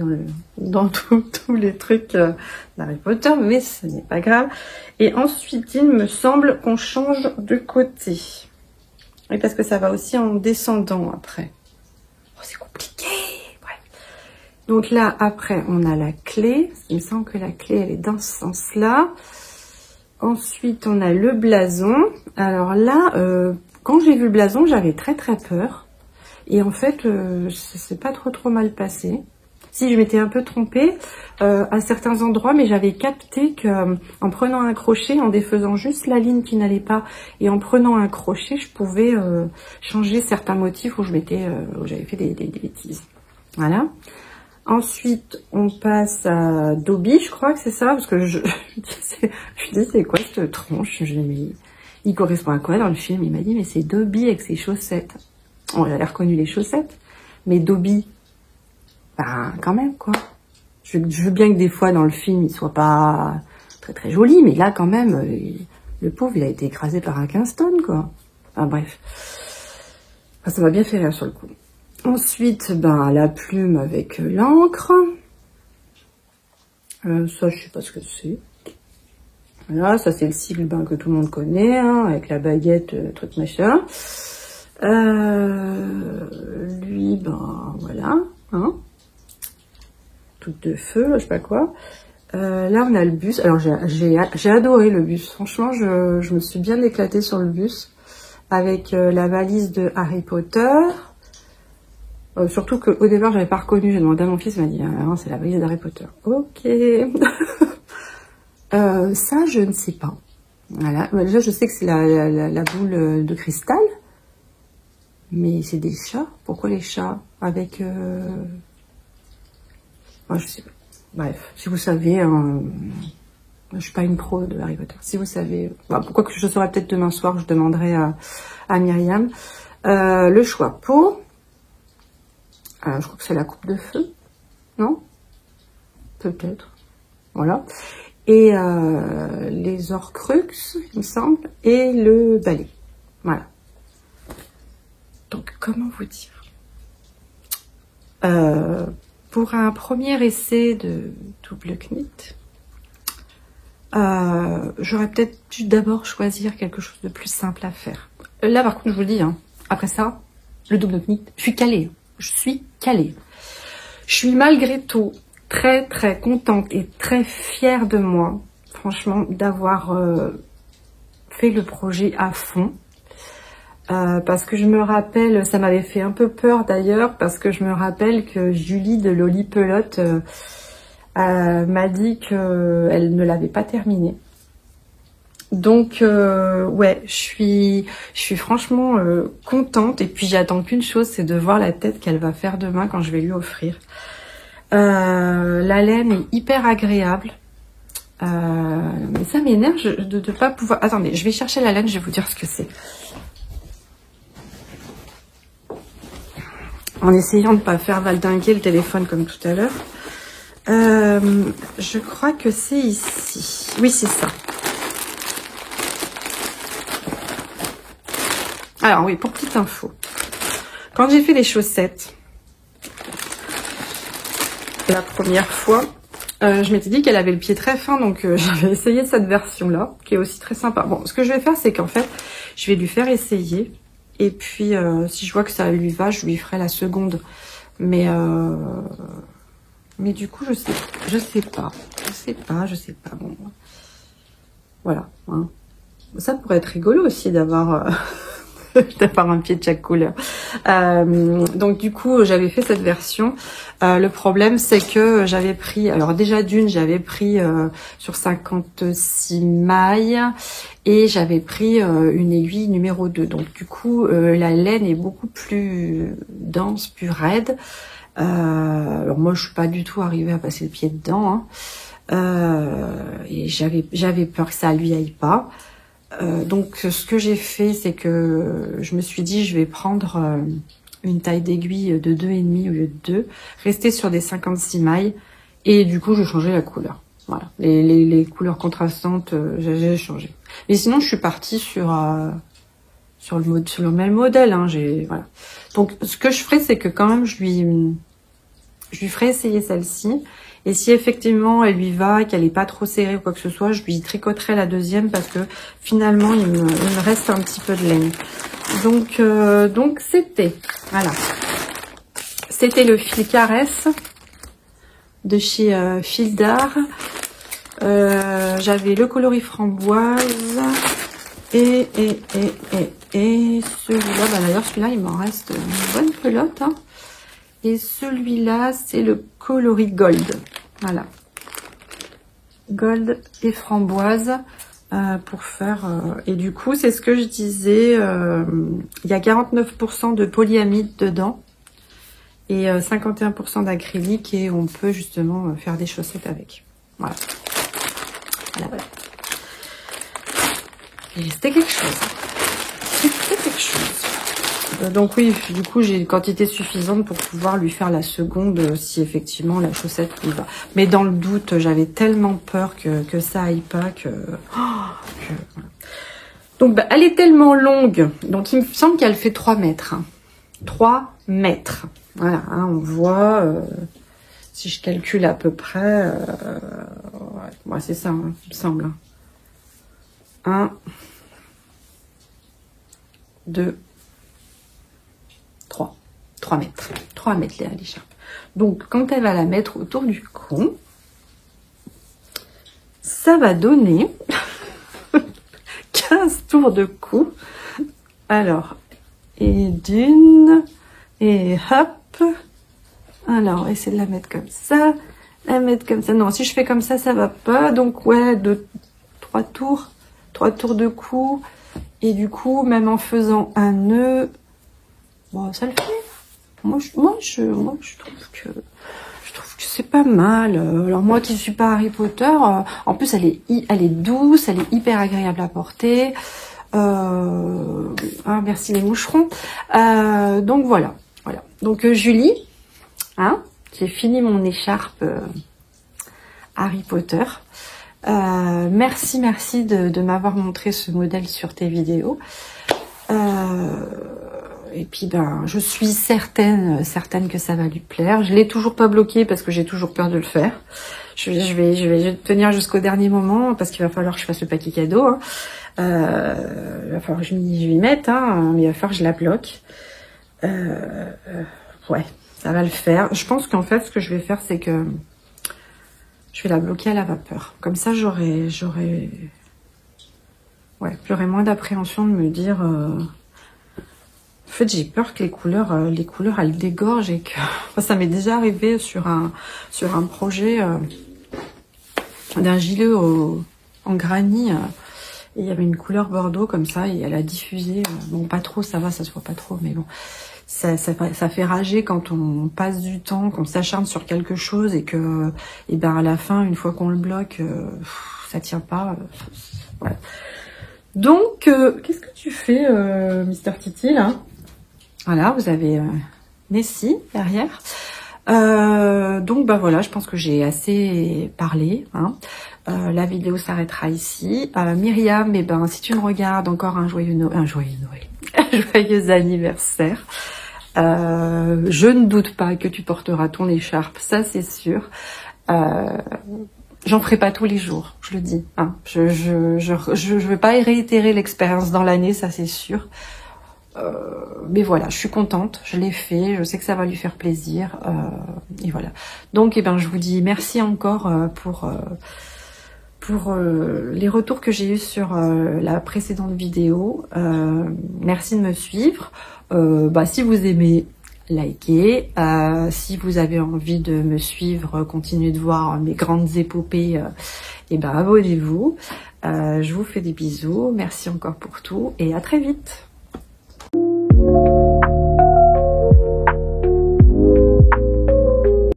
dans tous les trucs d'Harry Potter, mais ce n'est pas grave. Et ensuite, il me semble qu'on change de côté. Et parce que ça va aussi en descendant après. Oh, c'est compliqué. Donc là, après, on a la clé. Il me semble que la clé, elle est dans ce sens-là. Ensuite, on a le blason. Alors là, quand j'ai vu le blason, j'avais très très peur. Et en fait, ça s'est pas trop mal passé. Si, je m'étais un peu trompée à certains endroits, mais j'avais capté que en prenant un crochet, en défaisant juste la ligne qui n'allait pas, et en prenant un crochet, je pouvais changer certains motifs où j'avais fait des bêtises. Voilà. Ensuite, on passe à Dobby, je crois que c'est ça, parce que je dis, c'est quoi cette tronche? Il correspond à quoi dans le film? Il m'a dit, mais c'est Dobby avec ses chaussettes. Bon, j'avais reconnu les chaussettes, mais Dobby, bah, quand même, quoi. Je veux bien que des fois, dans le film, il soit pas très très joli, mais là, quand même, le pauvre, il a été écrasé par un Kingston, quoi. Enfin, bref. Enfin, ça m'a bien fait rire sur le coup. Ensuite, ben, la plume avec l'encre. Ça, je sais pas ce que c'est. Voilà, ça c'est le sigle que tout le monde connaît, hein, avec la baguette, truc machin. Lui, ben, voilà. Hein. toute de feu, je sais pas quoi. Là, on a le bus. Alors, j'ai adoré le bus. Franchement, je me suis bien éclatée sur le bus. Avec la valise de Harry Potter. Surtout qu'au départ, j'avais pas reconnu. J'ai demandé à mon fils, il m'a dit, ah, non, c'est la valise d'Harry Potter. Ok. Ça, je ne sais pas. Voilà. Déjà, je sais que c'est la boule de cristal. Mais c'est des chats. Pourquoi les chats avec... Ouais, je sais pas. Bref, si vous savez... je suis pas une pro de Harry Potter. Si vous savez... Bah, pourquoi que je saurai peut-être demain soir, je demanderai à Myriam. Le choix pour... je crois que c'est la coupe de feu. Non? Peut-être. Voilà. Et les Horcruxes, il me semble. Et le balai. Voilà. Donc, comment vous dire? Pour un premier essai de double knit, j'aurais peut-être dû d'abord choisir quelque chose de plus simple à faire. Là, par contre, je vous le dis, hein, après ça, le double knit, je suis calée. Je suis calée. Je suis malgré tout très, très contente et très fière de moi, franchement, d'avoir fait le projet à fond. Parce que je me rappelle, ça m'avait fait un peu peur d'ailleurs, parce que je me rappelle que Julie de Lolipelote m'a dit qu'elle ne l'avait pas terminé. Donc ouais, je suis franchement contente, et puis j'attends qu'une chose, c'est de voir la tête qu'elle va faire demain quand je vais lui offrir. La laine est hyper agréable. Mais ça m'énerve de ne pas pouvoir... Attendez, je vais chercher la laine, je vais vous dire ce que c'est. En essayant de ne pas faire valdinguer le téléphone comme tout à l'heure. Je crois que c'est ici. Oui, c'est ça. Alors oui, pour petite info. Quand j'ai fait les chaussettes, la première fois, je m'étais dit qu'elle avait le pied très fin, donc j'avais essayé cette version-là, qui est aussi très sympa. Bon, ce que je vais faire, c'est qu'en fait, je vais lui faire essayer. Et puis, si je vois que ça lui va, je lui ferai la seconde. Mais du coup, je sais pas. Bon, voilà. Hein. Ça pourrait être rigolo aussi d'avoir un pied de chaque couleur. Donc du coup, j'avais fait cette version. Le problème, c'est que j'avais pris... Alors déjà d'une, j'avais pris sur 56 mailles. Et j'avais pris une aiguille numéro 2. Donc du coup, la laine est beaucoup plus dense, plus raide. Alors moi, je suis pas du tout arrivée à passer le pied dedans. Hein. Et j'avais peur que ça lui aille pas. Donc ce que j'ai fait, c'est que je me suis dit, je vais prendre une taille d'aiguille de 2,5 au lieu de 2. Rester sur des 56 mailles. Et du coup, je changeais la couleur. Voilà, les couleurs contrastantes, j'ai changé. Mais sinon, je suis partie sur le même modèle. Hein, voilà. Donc, ce que je ferai, c'est que quand même, je lui ferai essayer celle-ci. Et si effectivement, elle lui va, qu'elle est pas trop serrée ou quoi que ce soit, je lui tricoterai la deuxième parce que finalement, il me reste un petit peu de laine. Donc c'était, voilà. C'était le fil caresse de chez Fil d'Art. J'avais le coloris framboise et celui-là, bah d'ailleurs celui-là il m'en reste une bonne pelote, hein. Et celui-là c'est le coloris gold, voilà, gold et framboise pour faire et du coup c'est ce que je disais, il y a 49% de polyamide dedans et 51% d'acrylique, et on peut justement faire des chaussettes avec, voilà. Voilà. Et c'était quelque chose. Donc oui, du coup, j'ai une quantité suffisante pour pouvoir lui faire la seconde si effectivement la chaussette lui va. Mais dans le doute, j'avais tellement peur que ça aille pas que... voilà. Donc, bah, elle est tellement longue. Donc, il me semble qu'elle fait 3 mètres. Hein. 3 mètres. Voilà, hein, on voit... si je calcule à peu près... ouais, c'est ça, hein, il me semble. 1, 2, 3. 3 mètres. 3 mètres, les écharpes. Donc, quand elle va la mettre autour du cou, ça va donner 15 tours de cou. Alors, et d'une, et hop. Alors, essayer de la mettre comme ça, la mettre comme ça. Non, si je fais comme ça va pas. Donc, ouais, 3 tours de cou. Et du coup, même en faisant un nœud, bon, ça le fait. Moi, je trouve que c'est pas mal. Alors moi qui suis pas Harry Potter, en plus elle est douce, elle est hyper agréable à porter. Merci les moucherons. Donc voilà. Donc Julie, j'ai fini mon écharpe Harry Potter. Merci de m'avoir montré ce modèle sur tes vidéos. Et puis je suis certaine que ça va lui plaire. Je l'ai toujours pas bloqué parce que j'ai toujours peur de le faire. Je vais tenir jusqu'au dernier moment parce qu'il va falloir que je fasse le paquet cadeau. Il va falloir que je m'y mette, mais il va falloir que je la bloque. Ouais, ça va le faire. Je pense qu'en fait, ce que je vais faire, c'est que je vais la bloquer à la vapeur. Comme ça, j'aurai moins d'appréhension de me dire... En fait, j'ai peur que les couleurs elles dégorgent et que... Enfin, ça m'est déjà arrivé sur un projet d'un gilet en granit. Et il y avait une couleur bordeaux comme ça et elle a diffusé. Bon, pas trop, ça va, ça se voit pas trop, mais bon. Ça fait rager quand on passe du temps, qu'on s'acharne sur quelque chose et que, à la fin, une fois qu'on le bloque, ça tient pas. Ouais. Donc, qu'est-ce que tu fais, Mister Titi, là? Voilà, vous avez Messi derrière. Donc, voilà, je pense que j'ai assez parlé. La vidéo s'arrêtera ici. Myriam, si tu me regardes, encore un joyeux Noël, un joyeux anniversaire. Je ne doute pas que tu porteras ton écharpe, ça c'est sûr. J'en ferai pas tous les jours, je le dis. Je vais pas réitérer l'expérience dans l'année, ça c'est sûr. Mais voilà, je suis contente, je l'ai fait, je sais que ça va lui faire plaisir. Et voilà. Donc, je vous dis merci encore pour les retours que j'ai eus sur la précédente vidéo. Merci de me suivre. Si vous aimez, likez. Si vous avez envie de me suivre, continuer de voir mes grandes épopées, abonnez-vous. Je vous fais des bisous. Merci encore pour tout et à très vite.